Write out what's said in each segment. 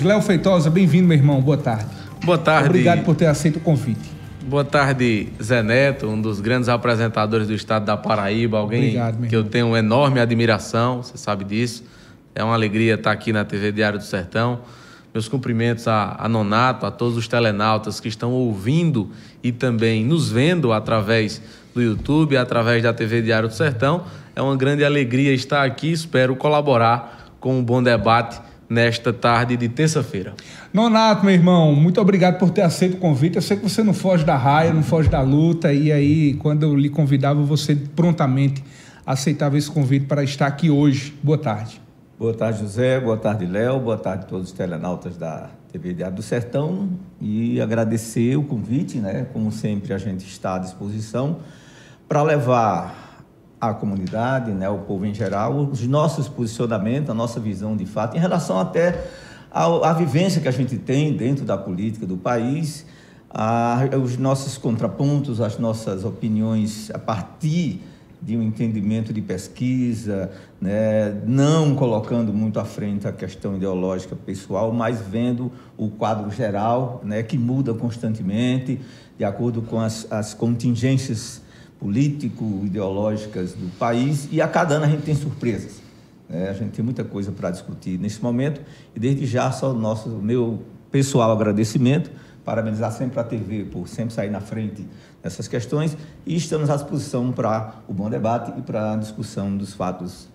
Léo Feitosa, bem-vindo, meu irmão. Boa tarde. Boa tarde. Obrigado por ter aceito o convite. Boa tarde, Zé Neto, um dos grandes apresentadores do estado da Paraíba, alguém que eu tenho uma enorme admiração, você sabe disso. É uma alegria estar aqui na TV Diário do Sertão. Meus cumprimentos a Nonato, a todos os telenautas que estão ouvindo e também nos vendo através do YouTube, através da TV Diário do Sertão. É uma grande alegria estar aqui, espero colaborar com um bom debate nesta tarde de terça-feira. Nonato, meu irmão, muito obrigado por ter aceito o convite. Eu sei que você não foge da raia, não foge da luta, e aí, quando eu lhe convidava, você prontamente aceitava esse convite para estar aqui hoje. Boa tarde. Boa tarde, José. Boa tarde, Léo. Boa tarde a todos os telenautas da TV Diário do Sertão. E agradecer o convite, né? Como sempre, a gente está à disposição para levar à comunidade, né, ao povo em geral, os nossos posicionamentos, a nossa visão de fato, em relação até à vivência que a gente tem dentro da política do país, os nossos contrapontos, as nossas opiniões a partir de um entendimento de pesquisa, né, não colocando muito à frente a questão ideológica pessoal, mas vendo o quadro geral, né, que muda constantemente, de acordo com as contingências político-ideológicas do país, e a cada ano a gente tem surpresas, né? A gente tem muita coisa para discutir nesse momento, e desde já só o meu pessoal agradecimento, parabenizar sempre a TV por sempre sair na frente dessas questões, e estamos à disposição para o bom debate e para a discussão dos fatos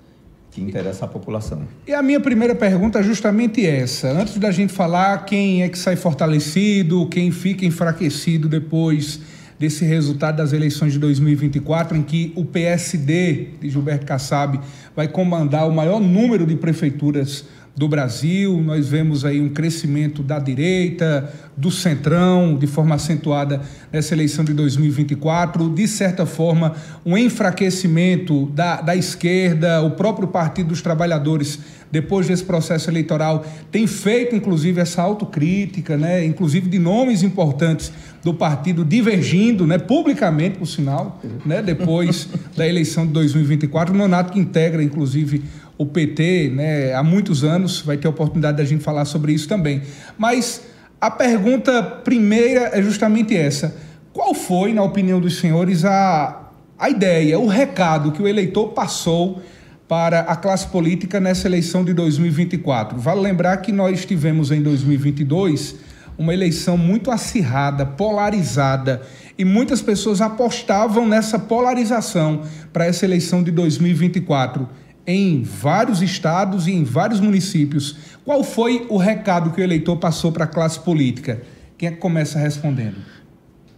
que interessam à população. E a minha primeira pergunta é justamente essa. Antes da gente falar quem é que sai fortalecido, quem fica enfraquecido depois desse resultado das eleições de 2024, em que o PSD de Gilberto Kassab vai comandar o maior número de prefeituras do Brasil. Nós vemos aí um crescimento da direita, do centrão, de forma acentuada nessa eleição de 2024. De certa forma, um enfraquecimento da esquerda. O próprio Partido dos Trabalhadores, depois desse processo eleitoral, tem feito, inclusive, essa autocrítica, né? Inclusive de nomes importantes do partido divergindo, né? Publicamente, por sinal, né? Depois da eleição de 2024. O Nonato, que integra, inclusive, o PT, né, há muitos anos, vai ter a oportunidade da gente falar sobre isso também. Mas a pergunta primeira é justamente essa. Qual foi, na opinião dos senhores, a ideia, o recado que o eleitor passou para a classe política nessa eleição de 2024? Vale lembrar que nós tivemos em 2022 uma eleição muito acirrada, polarizada, e muitas pessoas apostavam nessa polarização para essa eleição de 2024. Em vários estados e em vários municípios. Qual foi o recado que o eleitor passou para a classe política? Quem é que começa respondendo?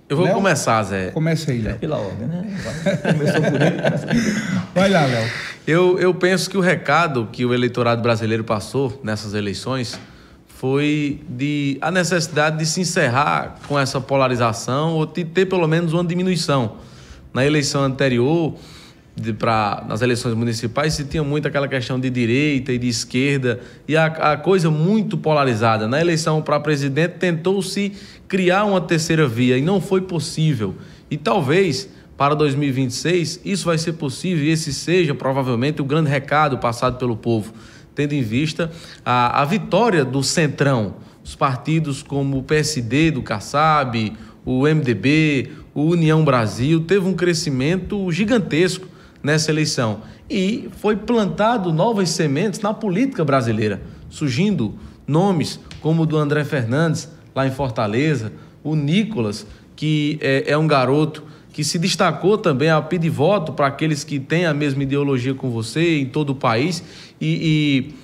Eu vou começar, Zé. Começa aí, Léo. Pela ordem, né? Começou por ele, começa por ele. Vai lá, Léo. Eu penso que o recado que o eleitorado brasileiro passou nessas eleições foi a necessidade de se encerrar com essa polarização ou de ter pelo menos uma diminuição. Na eleição anterior, nas eleições municipais, se tinha muito aquela questão de direita e de esquerda, e a coisa muito polarizada. Na eleição para presidente tentou-se criar uma terceira via e não foi possível. E talvez para 2026 isso vai ser possível, e esse seja provavelmente o grande recado passado pelo povo, tendo em vista a vitória do centrão, os partidos como o PSD do Kassab, o MDB, o União Brasil, teve um crescimento gigantesco nessa eleição, e foi plantado novas sementes na política brasileira, surgindo nomes como o do André Fernandes, lá em Fortaleza, o Nicolas, que é um garoto que se destacou também a pedir voto para aqueles que têm a mesma ideologia com você em todo o país, e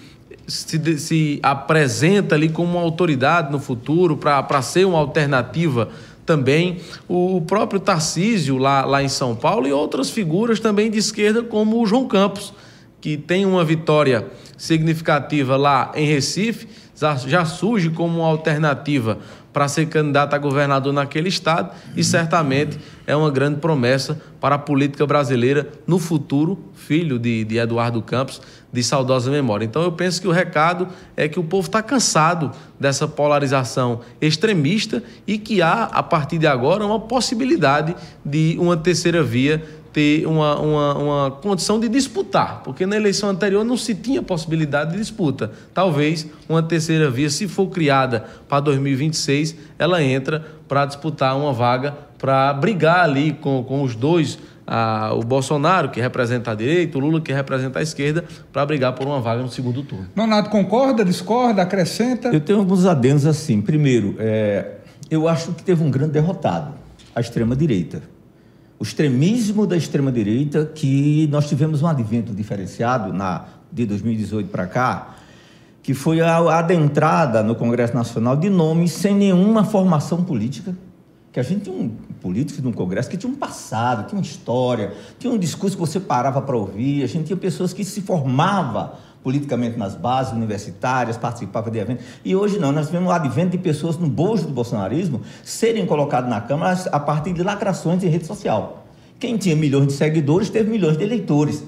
se apresenta ali como uma autoridade no futuro para ser uma alternativa. Também o próprio Tarcísio lá em São Paulo, e outras figuras também de esquerda, como o João Campos, que tem uma vitória significativa lá em Recife, já surge como uma alternativa para ser candidato a governador naquele estado, e certamente é uma grande promessa para a política brasileira no futuro, filho de Eduardo Campos, de saudosa memória. Então eu penso que o recado é que o povo está cansado dessa polarização extremista, e que há, a partir de agora, uma possibilidade de uma terceira via ter uma condição de disputar, porque na eleição anterior não se tinha possibilidade de disputa. Talvez uma terceira via, se for criada para 2026, ela entra para disputar uma vaga, para brigar ali com os dois, o Bolsonaro, que representa a direita, o Lula, que representa a esquerda, para brigar por uma vaga no segundo turno. Nonato, concorda, discorda, acrescenta? Eu tenho alguns adendos assim. Primeiro, eu acho que teve um grande derrotado, a extrema-direita. O extremismo da extrema-direita, que nós tivemos um advento diferenciado de 2018 para cá, que foi a adentrada no Congresso Nacional de nomes sem nenhuma formação política, que a gente tinha políticos no Congresso que tinha um passado, tinha uma história, tinha um discurso que você parava para ouvir, a gente tinha pessoas que se formavam politicamente nas bases universitárias, participavam de eventos, e hoje não, nós vemos um advento de pessoas no bojo do bolsonarismo serem colocadas na Câmara a partir de lacrações em rede social. Quem tinha milhões de seguidores teve milhões de eleitores,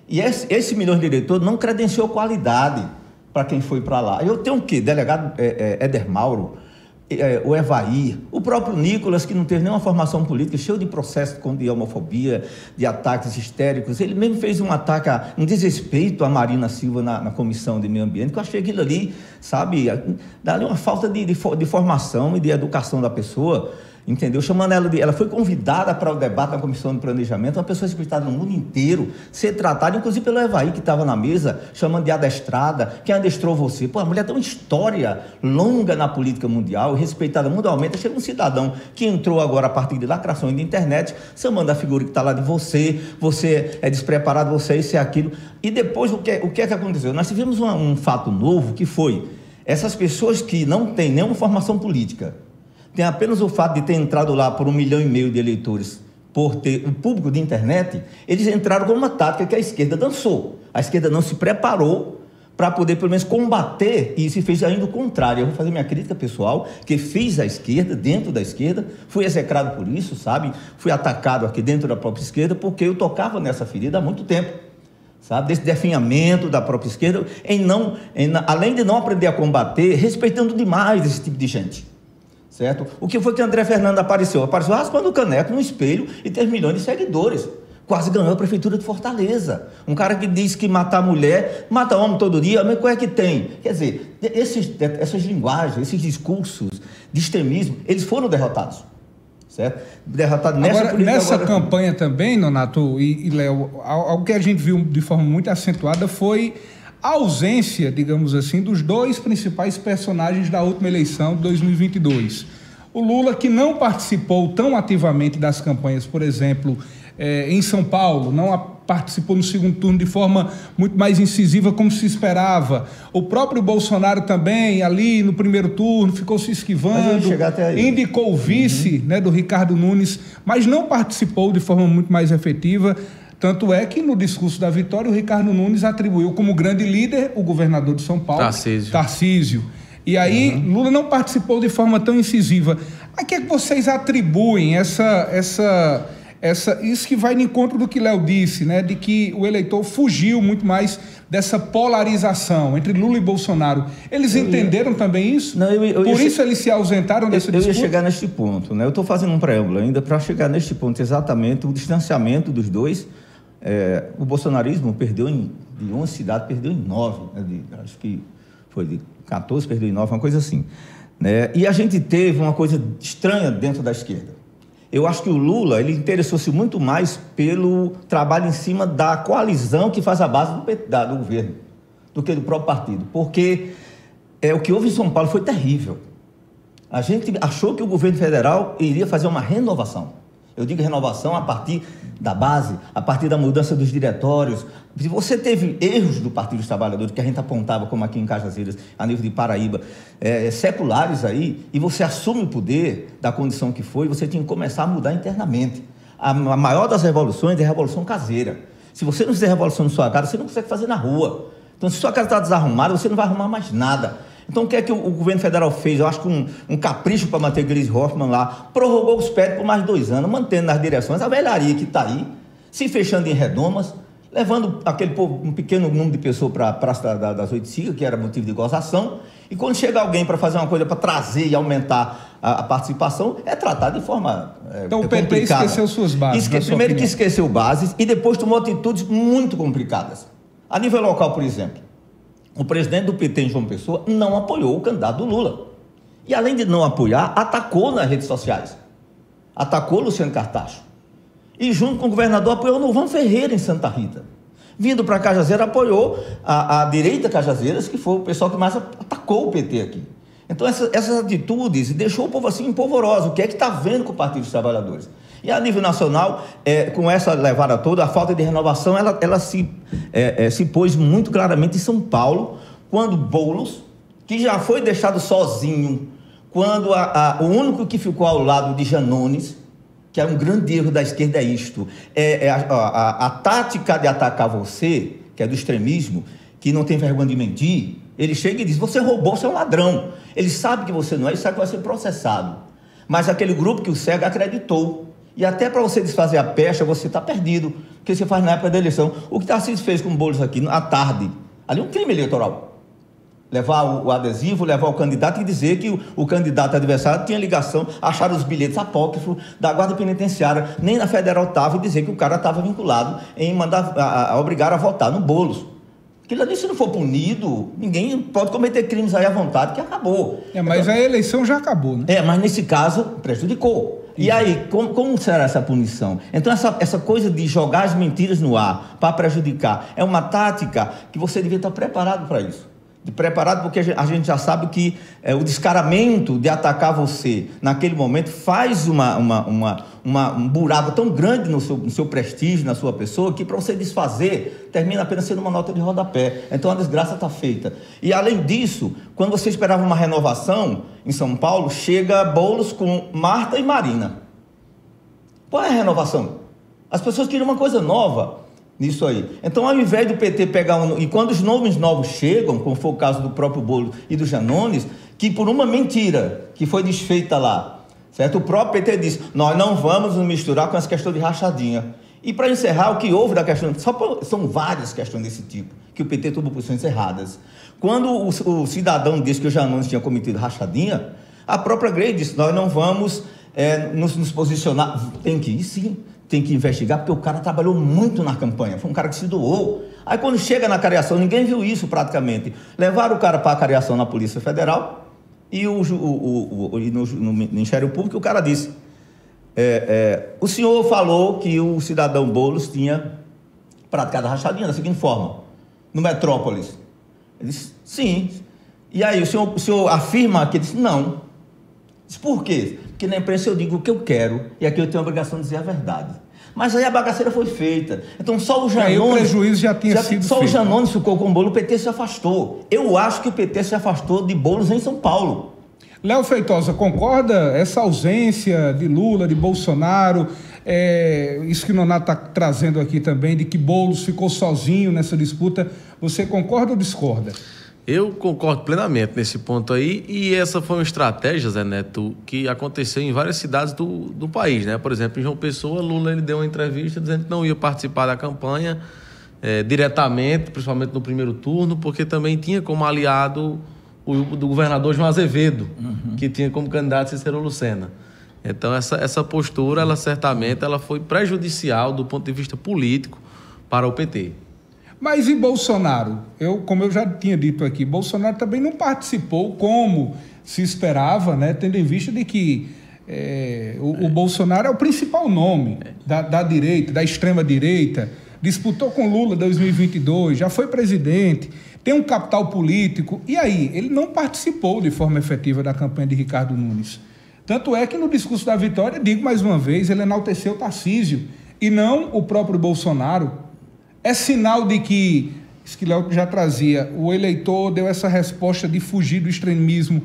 e esse milhões de eleitores não credenciou qualidade para quem foi para lá. Eu tenho o quê? Delegado Éder Mauro, o Evair, o próprio Nicolas, que não teve nenhuma formação política, cheio de processos de homofobia, de ataques histéricos. Ele mesmo fez um ataque, um desrespeito à Marina Silva na Comissão de Meio Ambiente, que eu achei aquilo ali, sabe, dali uma falta de formação e de educação da pessoa, entendeu? Chamando ela foi convidada para o debate na Comissão de Planejamento, uma pessoa respeitada no mundo inteiro, ser tratada, inclusive pelo Evair, que estava na mesa, chamando de adestrada. Quem adestrou você? Pô, a mulher tem uma história longa na política mundial, respeitada mundialmente. Chega um cidadão que entrou agora a partir de lacrações de internet, chamando a figura que está lá de você é despreparado, você é isso e aquilo. E depois, o que é que aconteceu? Nós tivemos um fato novo, que foi essas pessoas que não têm nenhuma formação política, tem apenas o fato de ter entrado lá por 1,5 milhão de eleitores, por ter um público de internet, eles entraram com uma tática que a esquerda dançou. A esquerda não se preparou para poder, pelo menos, combater, e se fez ainda o contrário. Eu vou fazer minha crítica pessoal, que fiz a esquerda, dentro da esquerda, fui execrado por isso, sabe? Fui atacado aqui dentro da própria esquerda, porque eu tocava nessa ferida há muito tempo, sabe? Desse definhamento da própria esquerda, além de não aprender a combater, respeitando demais esse tipo de gente. Certo? O que foi que André Fernando apareceu? Apareceu raspando o caneco no espelho e teve milhões de seguidores. Quase ganhou a prefeitura de Fortaleza. Um cara que diz que matar mulher, mata homem todo dia, mas qual é que tem? Quer dizer, essas linguagens, esses discursos de extremismo, eles foram derrotados. Certo? Derrotados nessa campanha também, Nonato e Léo, algo que a gente viu de forma muito acentuada foi a ausência, digamos assim, dos dois principais personagens da última eleição de 2022. O Lula, que não participou tão ativamente das campanhas, por exemplo, em São Paulo, não participou no segundo turno de forma muito mais incisiva como se esperava. O próprio Bolsonaro também, ali no primeiro turno, ficou se esquivando, indicou o vice do Ricardo Nunes, mas não participou de forma muito mais efetiva. Tanto é que no discurso da vitória o Ricardo Nunes atribuiu como grande líder o governador de São Paulo, Tarcísio. E aí Lula não participou de forma tão incisiva. A que é que vocês atribuem isso que vai no encontro do que Léo disse, né? De que o eleitor fugiu muito mais dessa polarização entre Lula e Bolsonaro. Eles entenderam também isso? Não, Por isso eles se ausentaram desse discurso? Eu ia chegar neste ponto, né? Eu estou fazendo um preâmbulo ainda para chegar neste ponto, exatamente o distanciamento dos dois. O bolsonarismo perdeu de 11 cidades, perdeu em 9, né? Acho que foi de 14, perdeu em 9, uma coisa assim, né? E a gente teve uma coisa estranha dentro da esquerda. Eu acho que o Lula, ele interessou-se muito mais pelo trabalho em cima da coalizão que faz a base do governo, do que do próprio partido, porque o que houve em São Paulo foi terrível. A gente achou que o governo federal iria fazer uma renovação. Eu digo renovação a partir da base, a partir da mudança dos diretórios. Se você teve erros do Partido dos Trabalhadores, que a gente apontava, como aqui em Cajazeiras, a nível de Paraíba, seculares aí, e você assume o poder da condição que foi, você tinha que começar a mudar internamente. A maior das revoluções é a revolução caseira. Se você não fizer revolução na sua casa, você não consegue fazer na rua. Então, se sua casa está desarrumada, você não vai arrumar mais nada. Então, o que é que o governo federal fez? Eu acho que um capricho para manter Gleisi Hoffmann lá, prorrogou os PET por mais 2 anos, mantendo nas direções a velharia que está aí, se fechando em redomas, levando aquele povo, um pequeno número de pessoas para a Praça das Oito Sigas, que era motivo de gozação, e quando chega alguém para fazer uma coisa para trazer e aumentar a participação é tratada de forma então o PT complicada. Esqueceu suas bases. Primeiro que esqueceu bases e depois tomou atitudes muito complicadas. A nível local, por exemplo, o presidente do PT em João Pessoa não apoiou o candidato do Lula. E além de não apoiar, atacou nas redes sociais. Atacou Luciano Cartacho. E junto com o governador apoiou o Nilvan Ferreira em Santa Rita. Vindo para Cajazeiras, apoiou a direita Cajazeiras, que foi o pessoal que mais atacou o PT aqui. Então, essas atitudes deixou o povo assim empolvoroso. O que é que está vendo com o Partido dos Trabalhadores? E a nível nacional, com essa levada toda, a falta de renovação, ela se pôs muito claramente em São Paulo, quando Boulos, que já foi deixado sozinho, quando o único que ficou ao lado de Janones, que é um grande erro da esquerda, é isto, a tática de atacar você, que é do extremismo, que não tem vergonha de mentir, ele chega e diz, você roubou, você é um ladrão. Ele sabe que você não é, ele sabe que vai ser processado. Mas aquele grupo que o cega acreditou. E até para você desfazer a pecha, você está perdido, porque você faz na época da eleição. O que Tarcísio fez com o Boulos aqui, à tarde, ali é um crime eleitoral. Levar o adesivo, levar o candidato e dizer que o candidato adversário tinha ligação, achar os bilhetes apócrifos da Guarda Penitenciária, nem na Federal estava, e dizer que o cara estava vinculado em mandar obrigar a votar no Boulos. Aquilo ali, se não for punido, ninguém pode cometer crimes aí à vontade, que acabou. Mas então, a eleição já acabou, né? Mas nesse caso, prejudicou. E aí, como será essa punição? Então, essa coisa de jogar as mentiras no ar para prejudicar, é uma tática que você devia estar preparado para isso. Preparado, porque a gente já sabe que o descaramento de atacar você naquele momento faz um buraco tão grande no seu prestígio, na sua pessoa, que para você desfazer termina apenas sendo uma nota de rodapé. Então a desgraça está feita. E além disso, quando você esperava uma renovação em São Paulo, chega Boulos com Marta e Marina. Qual é a renovação? As pessoas queriam uma coisa nova nisso aí. Então, ao invés do PT pegar e quando os nomes novos chegam, como foi o caso do próprio Boulos e do Janones, que por uma mentira que foi desfeita lá, certo? O próprio PT disse, nós não vamos nos misturar com essa questão de rachadinha. E para encerrar, o que houve da questão, são várias questões desse tipo, que o PT tomou posições erradas. Quando o cidadão disse que o Janones tinha cometido rachadinha, a própria Grey disse, nós não vamos nos posicionar, tem que ir sim, tem que investigar, porque o cara trabalhou muito na campanha, foi um cara que se doou. Aí quando chega na cariação, ninguém viu isso praticamente. Levaram o cara para a cariação na Polícia Federal e no Ministério Público o cara disse, o senhor falou que o cidadão Boulos tinha praticado a rachadinha da seguinte forma, no Metrópolis. Ele disse, sim. E aí o senhor afirma que ele disse, não. Disse, por quê? Porque na imprensa eu digo o que eu quero e aqui eu tenho a obrigação de dizer a verdade. Mas aí a bagaceira foi feita. Então só o Janones... o prejuízo já tinha sido só feito. O Janones ficou com o Boulos, o PT se afastou. Eu acho que o PT se afastou de Boulos em São Paulo. Léo Feitosa, concorda essa ausência de Lula, de Bolsonaro, isso que o Nonato está trazendo aqui também, de que Boulos ficou sozinho nessa disputa, você concorda ou discorda? Eu concordo plenamente nesse ponto aí, e essa foi uma estratégia, Zé Neto, que aconteceu em várias cidades do país, né? Por exemplo, em João Pessoa, Lula ele deu uma entrevista dizendo que não ia participar da campanha diretamente, principalmente no primeiro turno, porque também tinha como aliado do governador João Azevedo, que tinha como candidato Cícero Lucena. Então, essa postura, ela certamente foi prejudicial do ponto de vista político para o PT. Mas e Bolsonaro? Como eu já tinha dito aqui, Bolsonaro também não participou como se esperava, né? Tendo em vista de que o Bolsonaro é o principal nome da direita, da extrema-direita, disputou com Lula em 2022, já foi presidente, tem um capital político, e aí? Ele não participou de forma efetiva da campanha de Ricardo Nunes. Tanto é que no discurso da vitória, digo mais uma vez, ele enalteceu Tarcísio, e não o próprio Bolsonaro. É sinal de que, isso que Léo já trazia, o eleitor deu essa resposta de fugir do extremismo,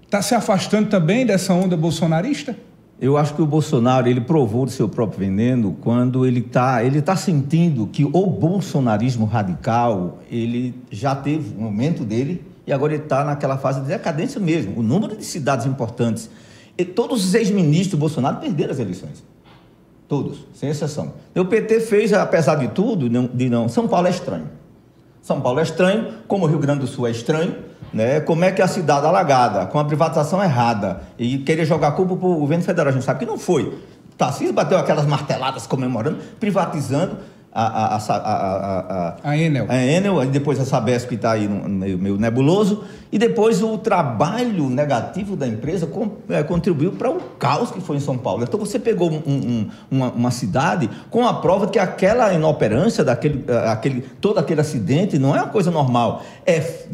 está se afastando também dessa onda bolsonarista? Eu acho que o Bolsonaro, ele provou do seu próprio veneno quando ele tá sentindo que o bolsonarismo radical, ele já teve um momento dele e agora ele está naquela fase de decadência mesmo. O número de cidades importantes, e todos os ex-ministros do Bolsonaro perderam as eleições. Todos, sem exceção. O PT fez, apesar de tudo, São Paulo é estranho. São Paulo é estranho, como o Rio Grande do Sul é estranho, né? Como é que a cidade alagada, com a privatização errada, e querer jogar a culpa para o governo federal, a gente sabe que não foi. Tarcísio bateu aquelas marteladas comemorando, privatizando a Enel, e depois a Sabesp, que está aí meio nebuloso, e depois o trabalho negativo da empresa contribuiu para o caos que foi em São Paulo. Então você pegou uma cidade com a prova que aquela inoperância, todo aquele acidente não é uma coisa normal, é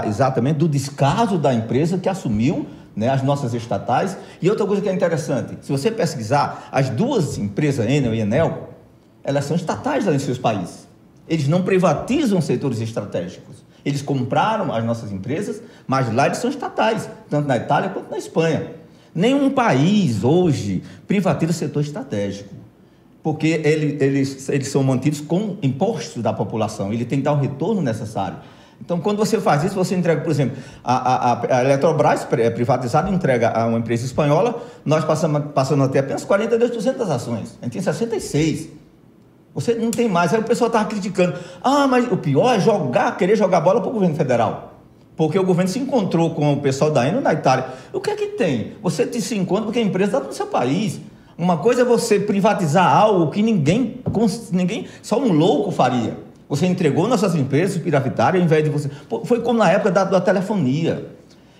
exatamente do descaso da empresa que assumiu, né, as nossas estatais. E outra coisa que é interessante, se você pesquisar, as duas empresas, Enel e Enel, elas são estatais lá em seus países. Eles não privatizam setores estratégicos. Eles compraram as nossas empresas, mas lá eles são estatais, tanto na Itália quanto na Espanha. Nenhum país hoje privatiza setor estratégico, porque eles são mantidos com impostos da população. Ele tem que dar o retorno necessário. Então, quando você faz isso, você entrega, por exemplo, a Eletrobras privatizada, entrega a uma empresa espanhola, nós passamos a ter apenas 42% das ações. A gente tem 66%. Você não tem mais. Aí o pessoal estava criticando. Mas o pior é querer jogar bola para o governo federal. Porque o governo se encontrou com o pessoal da Enel na Itália. O que é que tem? Você se encontra porque a empresa está no seu país. Uma coisa é você privatizar algo que ninguém, só um louco faria. Você entregou nossas empresas privatárias ao invés de você... Foi como na época da telefonia.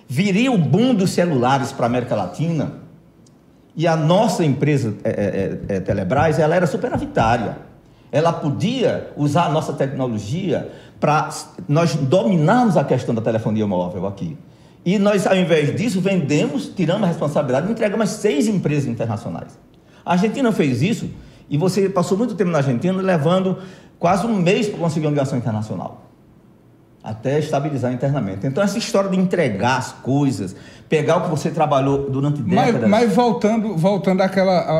Viria o boom dos celulares para a América Latina e a nossa empresa Telebrás, ela era superavitária. Ela podia usar a nossa tecnologia para nós dominarmos a questão da telefonia móvel aqui. E nós, ao invés disso, tiramos a responsabilidade e entregamos 6 empresas internacionais. A Argentina fez isso e você passou muito tempo na Argentina levando quase um mês para conseguir uma ligação internacional, até estabilizar internamente. Então, essa história de entregar as coisas, pegar o que você trabalhou durante décadas... Mas voltando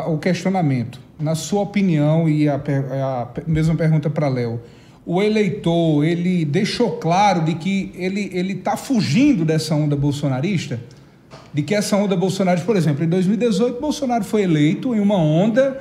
ao questionamento, na sua opinião, e a mesma pergunta para Léo, o eleitor, ele deixou claro de que ele está fugindo dessa onda bolsonarista? De que essa onda bolsonarista, por exemplo, em 2018, Bolsonaro foi eleito em uma onda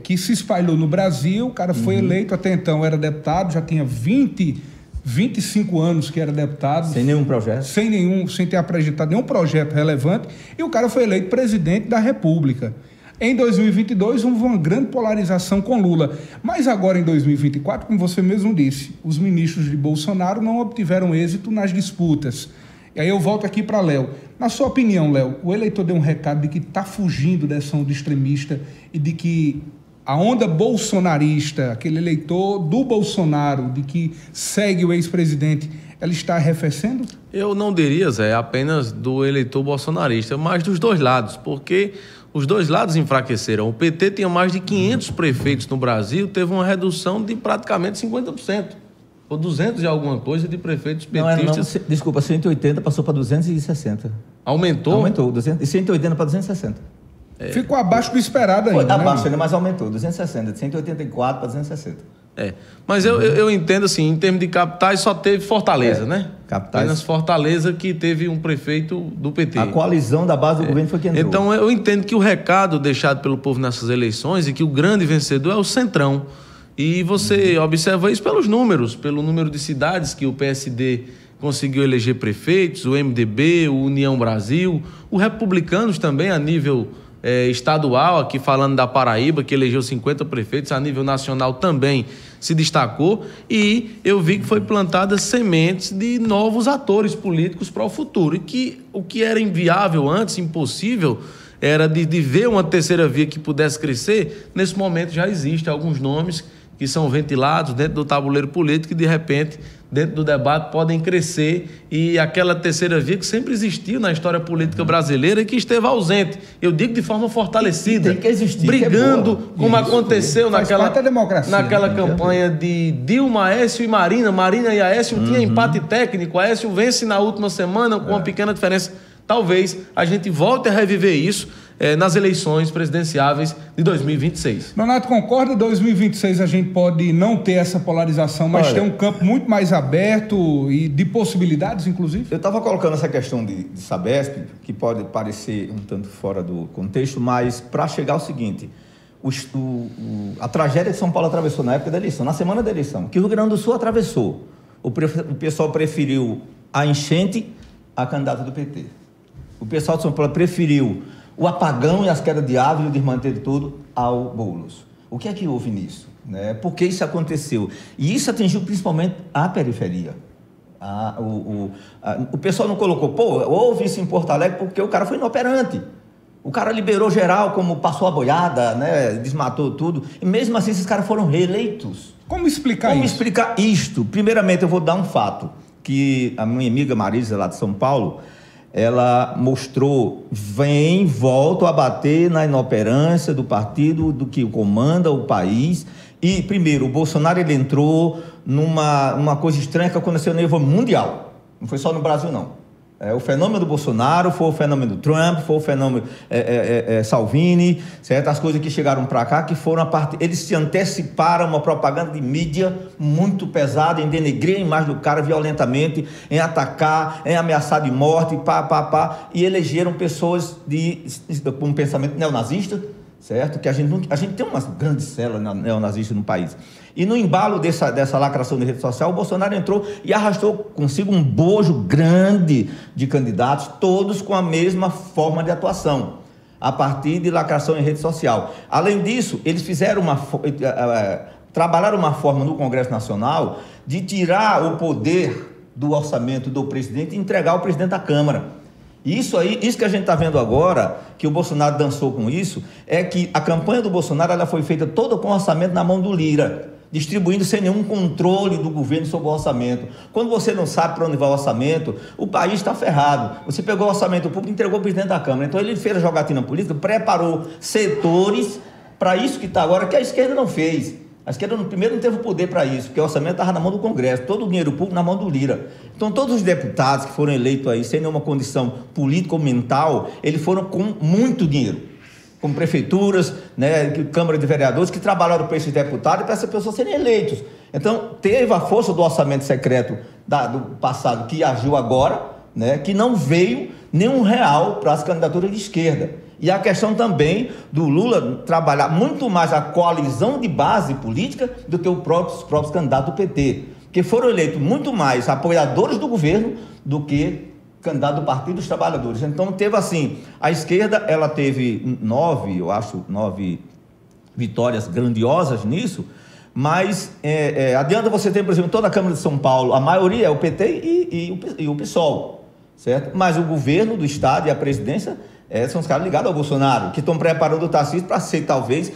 que se espalhou no Brasil, o cara foi eleito, até então era deputado, já tinha 25 anos que era deputado. Sem nenhum projeto. Sem ter apresentado nenhum projeto relevante, e o cara foi eleito presidente da República. Em 2022, houve uma grande polarização com Lula. Mas agora, em 2024, como você mesmo disse, os ministros de Bolsonaro não obtiveram êxito nas disputas. E aí eu volto aqui para Léo. Na sua opinião, Léo, o eleitor deu um recado de que está fugindo dessa onda extremista e de que a onda bolsonarista, aquele eleitor do Bolsonaro, de que segue o ex-presidente, ela está arrefecendo? Eu não diria, Zé, apenas do eleitor bolsonarista, mas dos dois lados, porque os dois lados enfraqueceram. O PT tinha mais de 500 prefeitos no Brasil, teve uma redução de praticamente 50%, ou 200 e alguma coisa de prefeitos petistas. Desculpa, 180 passou para 260. Aumentou? Aumentou, de 180 para 260. Ficou abaixo do esperado ainda. Foi abaixo ainda, mas aumentou, 260, de 184 para 260. Mas eu entendo assim, em termos de capitais só teve Fortaleza, né? Capitais. Apenas Fortaleza que teve um prefeito do PT. A coalizão da base do governo foi quem entrou. Então eu entendo que o recado deixado pelo povo nessas eleições e que o grande vencedor é o Centrão. E você observa isso pelos números, pelo número de cidades que o PSD conseguiu eleger prefeitos, o MDB, o União Brasil, os republicanos também a nível estadual, aqui falando da Paraíba, que elegeu 50 prefeitos, a nível nacional também se destacou, e eu vi que foi plantadas sementes de novos atores políticos para o futuro, e que o que era inviável antes, impossível, era de ver uma terceira via que pudesse crescer. Nesse momento já existem alguns nomes que são ventilados dentro do tabuleiro político e, de repente, dentro do debate, podem crescer, e aquela terceira via que sempre existiu na história política brasileira e que esteve ausente, eu digo de forma fortalecida, tem que existir, brigando, que como aconteceu naquela democracia, campanha de Dilma, Aécio e Marina. Marina e Aécio tinha empate técnico, Aécio vence na última semana com uma pequena diferença. Talvez a gente volte a reviver isso nas eleições presidenciáveis de 2026. Nonato, concorda? 2026 a gente pode não ter essa polarização, mas ter um campo muito mais aberto e de possibilidades, inclusive? Eu estava colocando essa questão de Sabesp, que pode parecer um tanto fora do contexto, mas para chegar ao seguinte, a tragédia que São Paulo atravessou na época da eleição, na semana da eleição, que o Rio Grande do Sul atravessou. O pessoal preferiu a enchente à candidata do PT. O pessoal de São Paulo preferiu o apagão e as quedas de árvore e o desmantelho de tudo ao Boulos. O que é que houve nisso? Né? Por que isso aconteceu? E isso atingiu principalmente a periferia. O pessoal não colocou, houve isso em Porto Alegre porque o cara foi inoperante. O cara liberou geral, como passou a boiada, né? Desmatou tudo. E mesmo assim, esses caras foram reeleitos. Como explicar isso? Como explicar isto? Primeiramente, eu vou dar um fato, que a minha amiga Marisa, lá de São Paulo, ela mostrou, volto a bater na inoperância do partido, do que comanda o país. E, primeiro, o Bolsonaro, ele entrou numa coisa estranha que aconteceu no nível mundial. Não foi só no Brasil, não. O fenômeno do Bolsonaro, foi o fenômeno do Trump, foi o fenômeno Salvini, certo? As coisas que chegaram para cá, que foram a parte... Eles se anteciparam a uma propaganda de mídia muito pesada, em denegrir a imagem do cara violentamente, em atacar, em ameaçar de morte, e elegeram pessoas com um pensamento neonazista, certo? Que a gente tem umas grandes células neonazistas no país. E no embalo dessa lacração de rede social, o Bolsonaro entrou e arrastou consigo um bojo grande de candidatos, todos com a mesma forma de atuação, a partir de lacração em rede social. Além disso, eles fizeram trabalharam uma forma no Congresso Nacional de tirar o poder do orçamento do presidente e entregar ao presidente da Câmara. Isso que a gente está vendo agora, que o Bolsonaro dançou com isso, é que a campanha do Bolsonaro ela foi feita toda com o orçamento na mão do Lira, distribuindo sem nenhum controle do governo sobre o orçamento. Quando você não sabe para onde vai o orçamento, o país está ferrado. Você pegou o orçamento público e entregou ao presidente da Câmara. Então ele fez a jogatina política, preparou setores para isso que está agora, que a esquerda não fez. A esquerda, primeiro, não teve poder para isso, porque o orçamento estava na mão do Congresso, todo o dinheiro público na mão do Lira. Então, todos os deputados que foram eleitos aí, sem nenhuma condição política ou mental, eles foram com muito dinheiro, como prefeituras, né, Câmara de Vereadores, que trabalharam para esses deputados e para essas pessoas serem eleitos. Então, teve a força do orçamento secreto do passado, que agiu agora, né, que não veio nenhum real para as candidaturas de esquerda. E a questão também do Lula trabalhar muito mais a coalizão de base política do que os próprios candidatos do PT, que foram eleitos muito mais apoiadores do governo do que candidato do Partido dos Trabalhadores. Então teve assim, a esquerda ela teve 9 vitórias grandiosas nisso, mas adianta você ter, por exemplo, toda a Câmara de São Paulo, a maioria é o PT e o PSOL, certo? Mas o governo do Estado e a presidência são os caras ligados ao Bolsonaro, que estão preparando o Tarcísio para ser, talvez,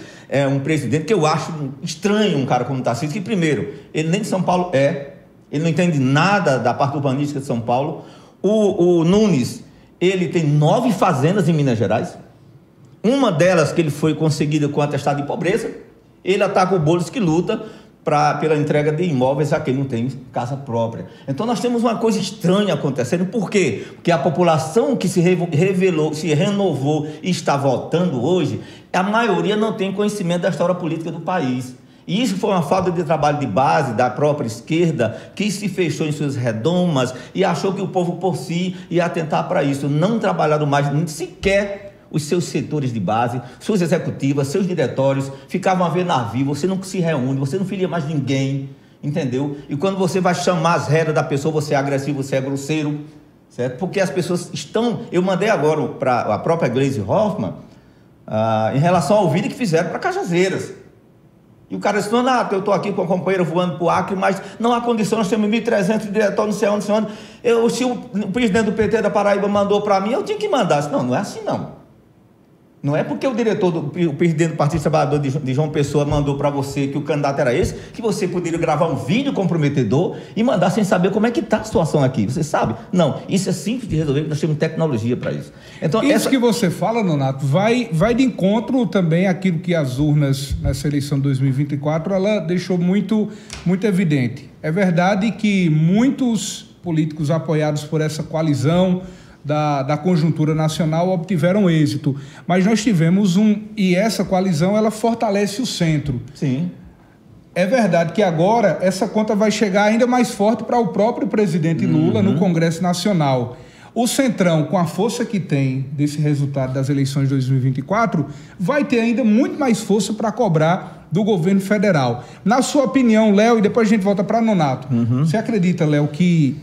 um presidente que eu acho estranho, um cara como o Tarcísio, que, primeiro, ele nem de São Paulo ele não entende nada da parte urbanística de São Paulo. O Nunes, ele tem 9 fazendas em Minas Gerais, uma delas que ele foi conseguida com atestado de pobreza. Ele ataca o Boulos, que luta pela entrega de imóveis a quem não tem casa própria. Então nós temos uma coisa estranha acontecendo. Por quê? Porque a população que se renovou e está votando hoje, a maioria não tem conhecimento da história política do país. E isso foi uma falta de trabalho de base da própria esquerda, que se fechou em suas redomas e achou que o povo por si ia atentar para isso. Não trabalharam mais nem sequer os seus setores de base, suas executivas, seus diretórios, ficavam a ver navio, você não se reúne, você não filia mais ninguém, entendeu? E quando você vai chamar as regras da pessoa, você é agressivo, você é grosseiro, certo? Porque as pessoas estão... Eu mandei agora para a própria Gleisi Hoffmann, em relação ao vídeo que fizeram para Cajazeiras. E o cara disse, não, eu estou aqui com a companheira voando para o Acre, mas não há condição, nós temos 1.300 diretórios, não sei onde, se o presidente do PT da Paraíba mandou para mim, eu tinha que mandar. Disse, não é assim não. Não é porque o presidente do Partido dos Trabalhadores de João Pessoa mandou para você que o candidato era esse, que você poderia gravar um vídeo comprometedor e mandar sem saber como é que está a situação aqui. Você sabe? Não, isso é simples de resolver, nós temos tecnologia para isso. Então, isso que você fala, Nonato, vai de encontro também àquilo que as urnas nessa eleição de 2024, ela deixou muito, muito evidente. É verdade que muitos políticos apoiados por essa coalizão da conjuntura nacional obtiveram êxito, mas nós tivemos e essa coalizão ela fortalece o centro. Sim. É verdade que agora essa conta vai chegar ainda mais forte para o próprio presidente Lula no Congresso Nacional. o Centrão, com a força que tem desse resultado das eleições de 2024, vai ter ainda muito mais força para cobrar do governo federal. Na sua opinião, Léo, e depois a gente volta para Nonato, você acredita, Léo, que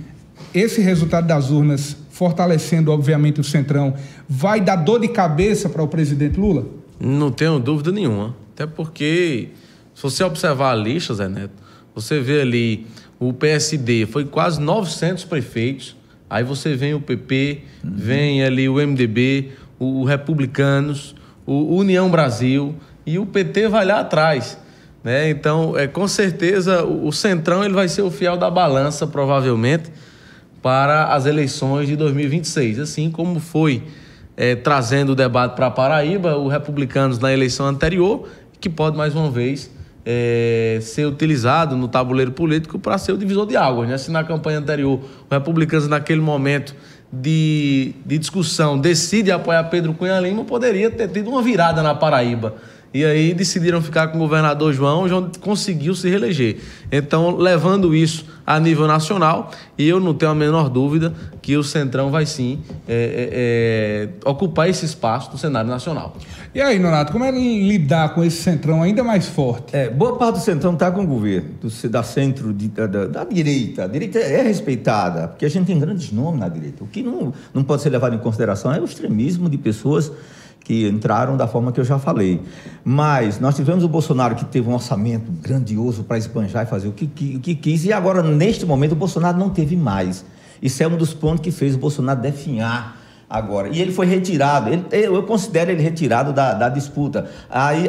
esse resultado das urnas, fortalecendo, obviamente, o Centrão, vai dar dor de cabeça para o presidente Lula? Não tenho dúvida nenhuma. Até porque, se você observar a lista, Zé Neto, você vê ali o PSD, foi quase 900 prefeitos. Aí você vem o PP, vem ali o MDB, o Republicanos, o União Brasil e o PT vai lá atrás, né? Então, com certeza, o Centrão ele vai ser o fiel da balança, provavelmente, para as eleições de 2026. Assim como foi trazendo o debate para a Paraíba, o Republicanos na eleição anterior, que pode mais uma vez ser utilizado no tabuleiro político para ser o divisor de águas, né? Se na campanha anterior o Republicanos, naquele momento de discussão, decide apoiar Pedro Cunha Lima, poderia ter tido uma virada na Paraíba. E aí decidiram ficar com o governador João conseguiu se reeleger. Então, levando isso a nível nacional, e eu não tenho a menor dúvida que o Centrão vai sim ocupar esse espaço do cenário nacional. E aí, Nonato, como é lidar com esse Centrão ainda mais forte? Boa parte do Centrão está com o governo, da centro, da direita. A direita é respeitada, porque a gente tem grandes nomes na direita. O que não pode ser levado em consideração é o extremismo de pessoas que entraram da forma que eu já falei. Mas nós tivemos o Bolsonaro, que teve um orçamento grandioso para esbanjar e fazer o que quis, e agora, neste momento, o Bolsonaro não teve mais. Isso é um dos pontos que fez o Bolsonaro definhar agora. E ele foi retirado, eu considero ele retirado da disputa. Aí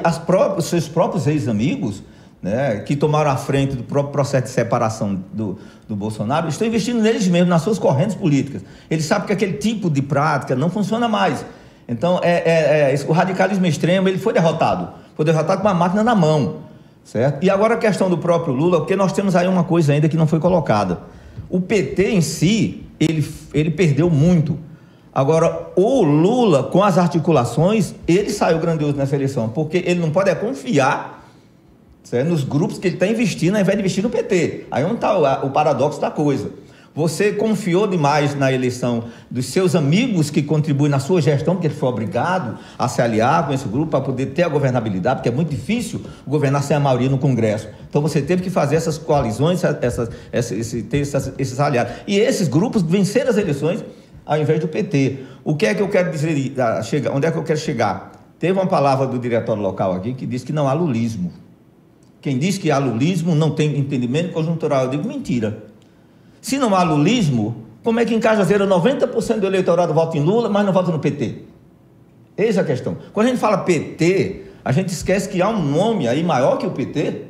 os seus próprios ex-amigos, né, que tomaram a frente do próprio processo de separação do Bolsonaro, estão investindo neles mesmos, nas suas correntes políticas. Eles sabem que aquele tipo de prática não funciona mais. Então, o radicalismo extremo, ele foi derrotado com uma máquina na mão, certo? E agora a questão do próprio Lula, porque nós temos aí uma coisa ainda que não foi colocada. O PT em si, ele perdeu muito. Agora, o Lula, com as articulações, ele saiu grandioso nessa eleição, porque ele não pode confiar, certo, nos grupos que ele está investindo, ao invés de investir no PT. Aí onde está o paradoxo da coisa. Você confiou demais na eleição dos seus amigos que contribuem na sua gestão, porque ele foi obrigado a se aliar com esse grupo para poder ter a governabilidade, porque é muito difícil governar sem a maioria no Congresso. Então você teve que fazer essas coalizões, ter esses aliados. E esses grupos venceram as eleições ao invés do PT. O que é que eu quero dizer? Onde é que eu quero chegar? Teve uma palavra do diretório local aqui que diz que não há lulismo. Quem diz que há lulismo não tem entendimento conjuntural. Eu digo mentira. Se não há lulismo, como é que em Cajuazeiro 90% do eleitorado vota em Lula, mas não vota no PT? Eis a questão. Quando a gente fala PT, a gente esquece que há um nome aí maior que o PT,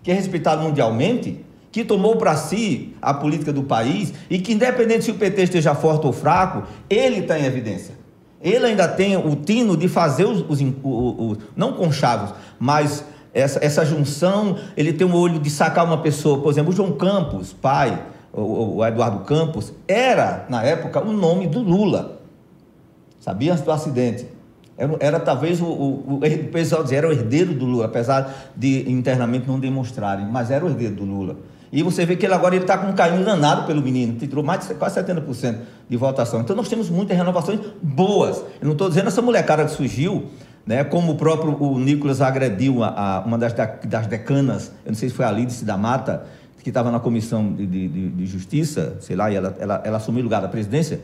que é respeitado mundialmente, que tomou para si a política do país e que, independente se o PT esteja forte ou fraco, ele está em evidência. Ele ainda tem o tino de fazer não conchavos, mas essa junção, ele tem o olho de sacar uma pessoa. Por exemplo, o João Campos, pai, o Eduardo Campos, era, na época, o nome do Lula. Sabia antes do acidente? Era talvez o pessoal dizia, era o herdeiro do Lula, apesar de internamente não demonstrarem, mas era o herdeiro do Lula. E você vê que ele agora está com um carinho danado pelo menino, que tirou mais de quase 70% de votação. Então nós temos muitas renovações boas. Eu não estou dizendo essa molecada que surgiu, né, como o próprio Nicolas agrediu uma das decanas, eu não sei se foi a Lídice da Mata, que estava na comissão de justiça, sei lá, e ela assumiu o lugar da presidência,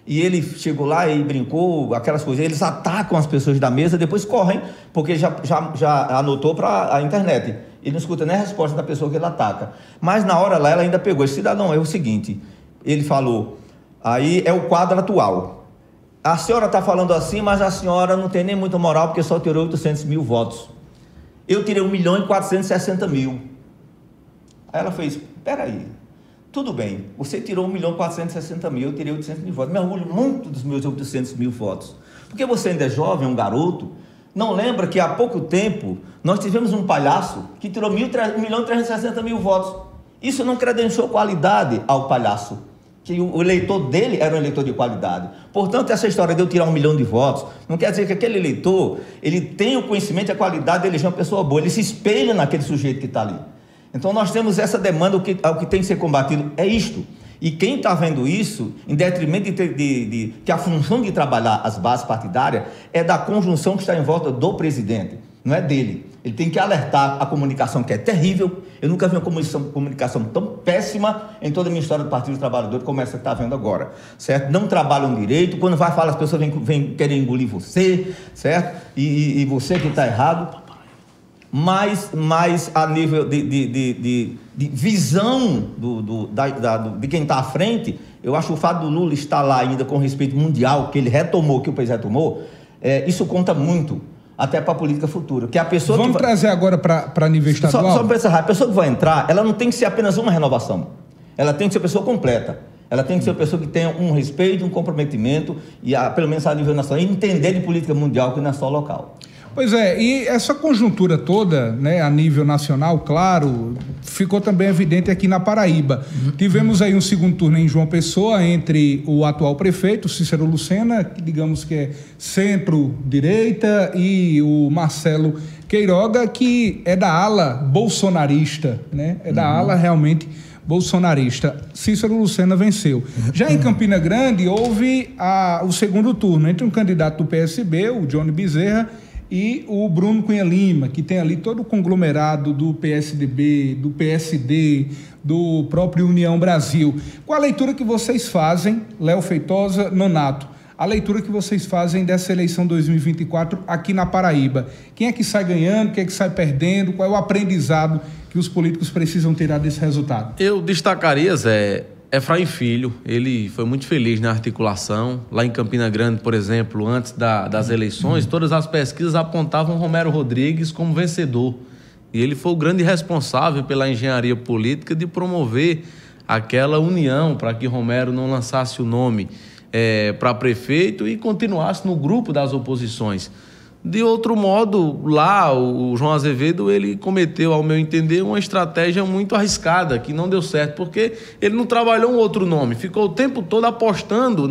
e ele chegou lá e brincou, aquelas coisas, eles atacam as pessoas da mesa, depois correm, porque já anotou para a internet. Ele não escuta nem a resposta da pessoa que ele ataca. Mas na hora lá, ela ainda pegou, esse cidadão, é o seguinte, ele falou, aí é o quadro atual. A senhora está falando assim, mas a senhora não tem nem muita moral, porque só tirou 800 mil votos. Eu tirei 1.460.000. Aí ela fez, peraí, tudo bem, você tirou 1.460.000, eu tirei 800 mil votos. Me orgulho muito dos meus 800 mil votos. Porque você ainda é jovem, um garoto, não lembra que há pouco tempo nós tivemos um palhaço que tirou 1.360.000 votos. Isso não credenciou qualidade ao palhaço, que o eleitor dele era um eleitor de qualidade. Portanto, essa história de eu tirar 1 milhão de votos, não quer dizer que aquele eleitor, ele tem o conhecimento e a qualidade de eleger uma pessoa boa, ele se espelha naquele sujeito que está ali. Então nós temos essa demanda, o que tem que ser combatido é isto. E quem está vendo isso, em detrimento que a função de trabalhar as bases partidárias é da conjunção que está em volta do presidente, não é dele. Ele tem que alertar a comunicação, que é terrível. Eu nunca vi uma comunicação tão péssima em toda a minha história do Partido dos Trabalhadores como essa que está vendo agora, certo? Não trabalham direito, quando vai falar as pessoas vêm querer engolir você, certo? E você que está errado. Mas a nível de visão de quem está à frente, eu acho que o fato do Lula estar lá ainda com respeito mundial, que ele retomou, que o país retomou, isso conta muito, até para a política futura. Que a pessoa Vamos trazer agora para nível estadual? Só para encerrar, a pessoa que vai entrar, ela não tem que ser apenas uma renovação, ela tem que ser pessoa completa. Ela tem que ser uma pessoa que tenha um respeito, um comprometimento, e pelo menos a nível nacional, e entender de política mundial, que não é só local. Pois é, e essa conjuntura toda, né, a nível nacional, claro, ficou também evidente aqui na Paraíba. Tivemos aí um segundo turno em João Pessoa entre o atual prefeito, Cícero Lucena, que digamos que é centro-direita, e o Marcelo Queiroga, que é da ala bolsonarista, né? É da ala realmente bolsonarista. Cícero Lucena venceu. Já em Campina Grande, houve o segundo turno entre um candidato do PSB, o Johnny Bezerra, e o Bruno Cunha Lima, que tem ali todo o conglomerado do PSDB, do PSD, do próprio União Brasil. Qual a leitura que vocês fazem, Léo Feitosa, Nonato, a leitura que vocês fazem dessa eleição 2024 aqui na Paraíba? Quem é que sai ganhando, quem é que sai perdendo, qual é o aprendizado que os políticos precisam tirar desse resultado? Eu destacaria, Zé, Efraim Filho. Ele foi muito feliz na articulação. Lá em Campina Grande, por exemplo, antes das eleições, todas as pesquisas apontavam Romero Rodrigues como vencedor. E ele foi o grande responsável pela engenharia política de promover aquela união para que Romero não lançasse o nome para prefeito e continuasse no grupo das oposições. De outro modo, lá o João Azevedo, ele cometeu, ao meu entender, uma estratégia muito arriscada, que não deu certo, porque ele não trabalhou um outro nome, ficou o tempo todo apostando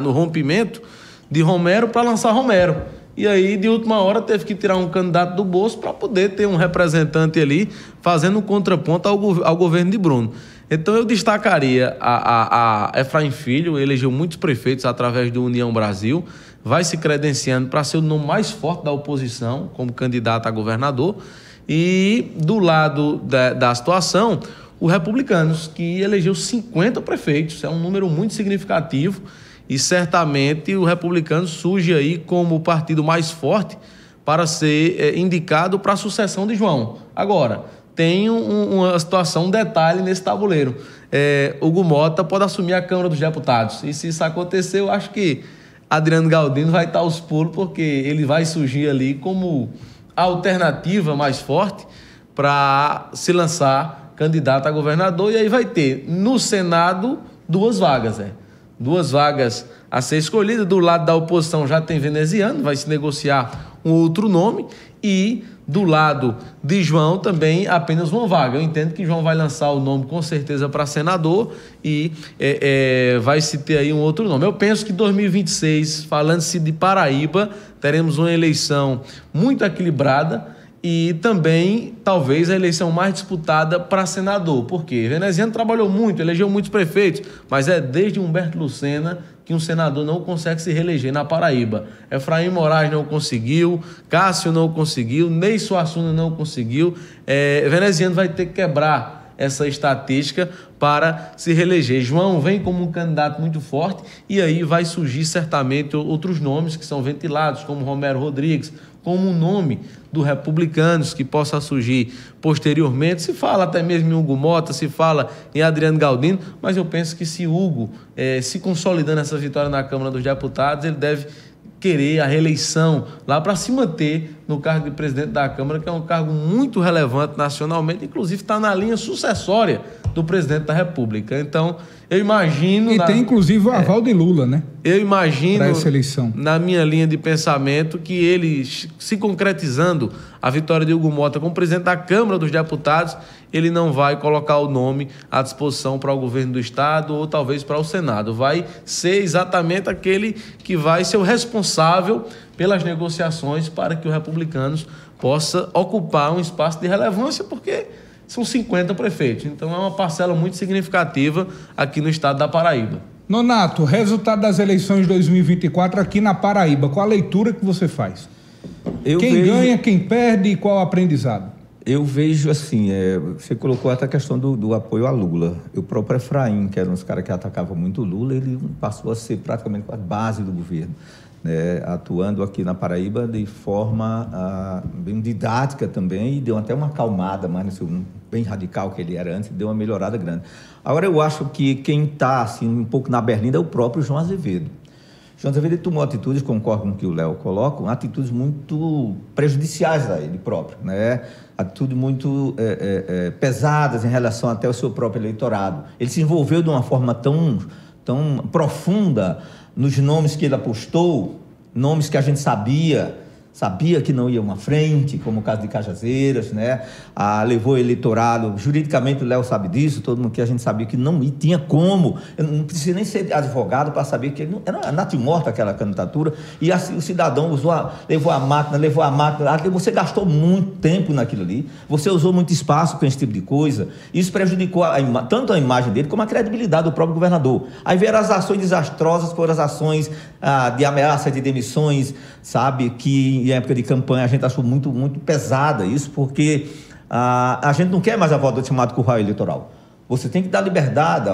no rompimento de Romero para lançar Romero. E aí, de última hora, teve que tirar um candidato do bolso para poder ter um representante ali fazendo um contraponto ao governo de Bruno. Então, eu destacaria a Efraim Filho, elegeu muitos prefeitos através do União Brasil, vai se credenciando para ser o nome mais forte da oposição como candidato a governador. E do lado da situação, o Republicanos, que elegeu 50 prefeitos, é um número muito significativo, e certamente o Republicanos surge aí como o partido mais forte para ser indicado para a sucessão de João. Agora, tem uma situação, um detalhe nesse tabuleiro. Hugo Mota pode assumir a Câmara dos Deputados, e se isso acontecer, eu acho que Adriano Galdino vai estar aos pulos, porque ele vai surgir ali como a alternativa mais forte para se lançar candidato a governador, e aí vai ter no Senado 2 vagas, duas vagas a ser escolhidas. Do lado da oposição já tem veneziano, vai se negociar um outro nome, e do lado de João também apenas uma vaga. Eu entendo que João vai lançar o nome com certeza para senador, e vai se ter aí um outro nome. Eu penso que 2026, falando-se de Paraíba, teremos uma eleição muito equilibrada, e também talvez a eleição mais disputada para senador. Por quê? Veneziano trabalhou muito, elegeu muitos prefeitos, mas é desde Humberto Lucena que um senador não consegue se reeleger na Paraíba. Efraim Moraes não conseguiu, Cássio não conseguiu, Ney Suassuna não conseguiu. Veneziano vai ter que quebrar essa estatística para se reeleger. João vem como um candidato muito forte, e aí vai surgir certamente outros nomes que são ventilados, como Romero Rodrigues, como um nome do Republicanos que possa surgir posteriormente. Se fala até mesmo em Hugo Mota, se fala em Adriano Galdino, mas eu penso que se Hugo se consolidando essa vitória na Câmara dos Deputados, ele deve querer a reeleição lá para se manter no cargo de presidente da Câmara, que é um cargo muito relevante nacionalmente, inclusive está na linha sucessória do presidente da República. Então, eu imagino... E tem inclusive o aval de Lula, né? Eu imagino, essa eleição, na minha linha de pensamento, que ele, se concretizando a vitória de Hugo Mota como presidente da Câmara dos Deputados, ele não vai colocar o nome à disposição para o governo do Estado ou talvez para o Senado. Vai ser exatamente aquele que vai ser o responsável pelas negociações para que o Republicanos possa ocupar um espaço de relevância, porque são 50 prefeitos. Então é uma parcela muito significativa aqui no estado da Paraíba. Nonato, resultado das eleições de 2024 aqui na Paraíba, qual a leitura que você faz? Quem ganha, quem perde e qual o aprendizado? Eu vejo assim, você colocou até a questão do apoio a Lula. O próprio Efraim, que era um dos caras que atacava muito o Lula, ele passou a ser praticamente a base do governo, né, atuando aqui na Paraíba de forma bem didática também, e deu até uma acalmada, mas bem radical que ele era antes, deu uma melhorada grande. Agora eu acho que quem está assim, um pouco na berlinda é o próprio João Azevedo. João Azevedo tomou atitudes, concordo com o que o Léo coloca, atitudes muito prejudiciais a ele próprio, né? Atitudes muito pesadas em relação até ao seu próprio eleitorado. Ele se envolveu de uma forma tão profunda nos nomes que ele apostou, nomes que a gente sabia que não iam à frente, como o caso de Cajazeiras, né? Levou o eleitorado, juridicamente o Léo sabe disso, todo mundo que a gente sabia que não tinha como, eu não precisa nem ser advogado para saber que era natimorta aquela candidatura, e assim, o cidadão levou a máquina, você gastou muito tempo naquilo ali, você usou muito espaço com esse tipo de coisa, isso prejudicou tanto a imagem dele como a credibilidade do próprio governador. Aí vieram as ações desastrosas, foram as ações de ameaça de demissões, sabe, que em época de campanha a gente achou muito, muito pesada isso, porque a gente não quer mais a volta do chamado curral eleitoral. Você tem que dar liberdade,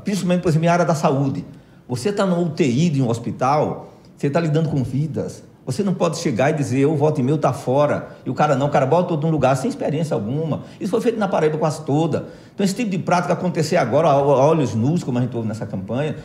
principalmente, por exemplo, em área da saúde. Você está no UTI de um hospital, você está lidando com vidas. Você não pode chegar e dizer, o voto meu está fora, e o cara bota todo num lugar sem experiência alguma. Isso foi feito na Paraíba quase toda. Então, esse tipo de prática acontecer agora, a olhos nus, como a gente ouve nessa campanha,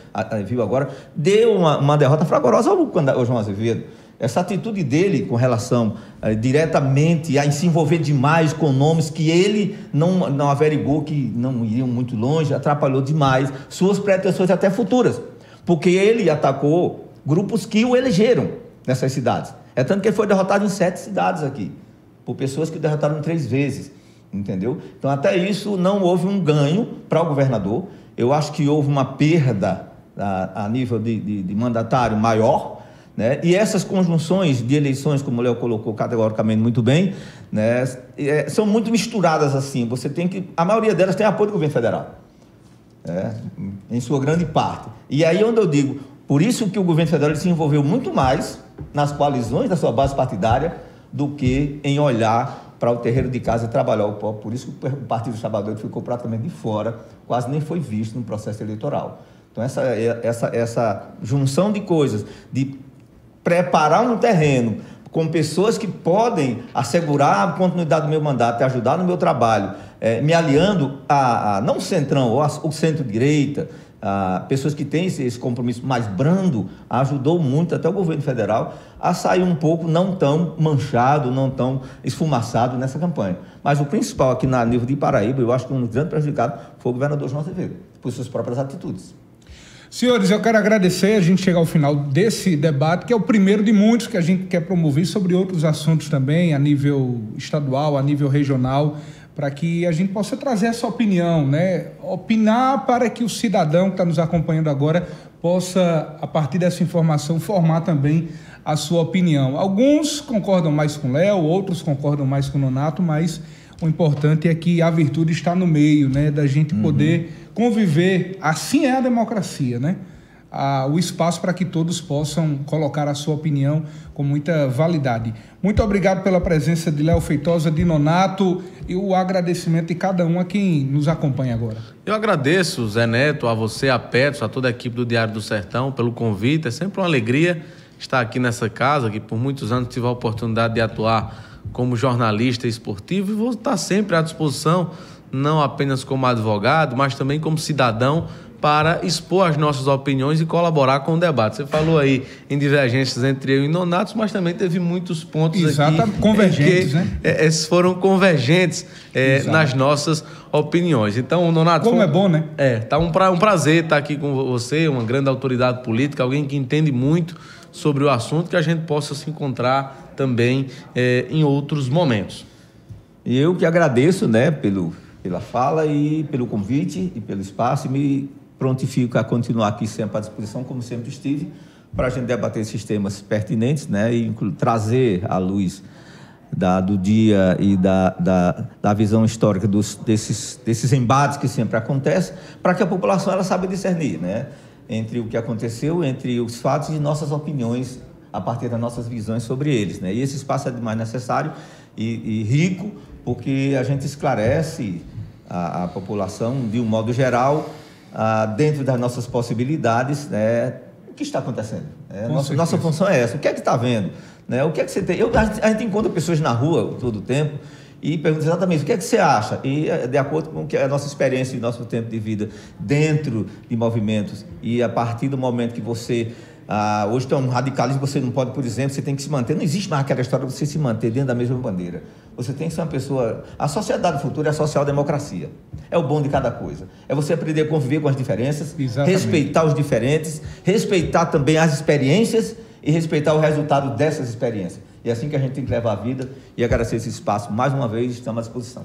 viu agora, deu uma derrota fragorosa ao João Azevedo. Essa atitude dele com relação diretamente a se envolver demais com nomes que ele não averigou, que não iriam muito longe, atrapalhou demais suas pretensões até futuras, porque ele atacou grupos que o elegeram nessas cidades. É tanto que ele foi derrotado em 7 cidades aqui, por pessoas que o derrotaram 3 vezes, entendeu? Então até isso não houve um ganho para o governador. Eu acho que houve uma perda a nível de mandatário maior, né? E essas conjunções de eleições, como o Léo colocou categoricamente muito bem, né, são muito misturadas assim. A maioria delas tem apoio do governo federal, em sua grande parte. E aí onde eu digo, por isso que o governo federal se envolveu muito mais nas coalizões da sua base partidária do que em olhar para o terreiro de casa e trabalhar o povo. Por isso que o Partido Trabalhador ficou praticamente de fora, quase nem foi visto no processo eleitoral. Então essa junção de coisas, de preparar um terreno com pessoas que podem assegurar a continuidade do meu mandato e ajudar no meu trabalho, me aliando não o centrão, ou o centro-direita, pessoas que têm esse compromisso mais brando, ajudou muito até o governo federal a sair um pouco não tão manchado, não tão esfumaçado nessa campanha. Mas o principal aqui na nível de Paraíba, eu acho que um grande prejudicado foi o governador João Azevedo, por suas próprias atitudes. Senhores, eu quero agradecer a gente chegar ao final desse debate, que é o primeiro de muitos que a gente quer promover sobre outros assuntos também, a nível estadual, a nível regional, para que a gente possa trazer essa opinião, né? Opinar para que o cidadão que está nos acompanhando agora possa, a partir dessa informação, formar também a sua opinião. Alguns concordam mais com o Léo, outros concordam mais com o Nonato, mas o importante é que a virtude está no meio, né? Da gente poder conviver. Assim é a democracia, né? O espaço para que todos possam colocar a sua opinião com muita validade. Muito obrigado pela presença de Léo Feitosa, de Nonato, e o agradecimento de cada um a quem nos acompanha agora. Eu agradeço, Zé Neto, a você, a Petros, a toda a equipe do Diário do Sertão pelo convite. É sempre uma alegria estar aqui nessa casa, que por muitos anos tive a oportunidade de atuar como jornalista esportivo, e vou estar sempre à disposição, não apenas como advogado, mas também como cidadão, para expor as nossas opiniões e colaborar com o debate. Você falou aí em divergências entre eu e Nonato, mas também teve muitos pontos aqui convergentes, né? Esses foram convergentes nas nossas opiniões. Então, Nonato... Como é bom, né? Tá um prazer estar aqui com você, uma grande autoridade política, alguém que entende muito sobre o assunto, que a gente possa se encontrar também em outros momentos. E eu que agradeço, né, pela fala e pelo convite e pelo espaço, e me prontifico a continuar aqui sempre à disposição, como sempre estive, para a gente debater esses temas pertinentes, né, e trazer à luz do dia e da visão histórica desses embates que sempre acontecem, para que a população ela saiba discernir, né, entre o que aconteceu, entre os fatos e nossas opiniões a partir das nossas visões sobre eles, né? E esse espaço é demais necessário e rico, porque a gente esclarece a população de um modo geral, dentro das nossas possibilidades, né, o que está acontecendo. Nossa função é essa. O que é que está vendo? Né? O que é que você tem? A gente encontra pessoas na rua todo o tempo e pergunta exatamente o que é que você acha. E de acordo com a nossa experiência e nosso tempo de vida dentro de movimentos, e a partir do momento que você... hoje tem um radicalismo, você não pode, por exemplo, você tem que se manter, não existe mais aquela história de você se manter dentro da mesma bandeira. Você tem que ser uma pessoa... A sociedade futura é a social-democracia. É o bom de cada coisa. É você aprender a conviver com as diferenças, respeitar os diferentes, respeitar também as experiências e respeitar o resultado dessas experiências. E é assim que a gente tem que levar a vida, e agradecer esse espaço. Mais uma vez, estamos à disposição.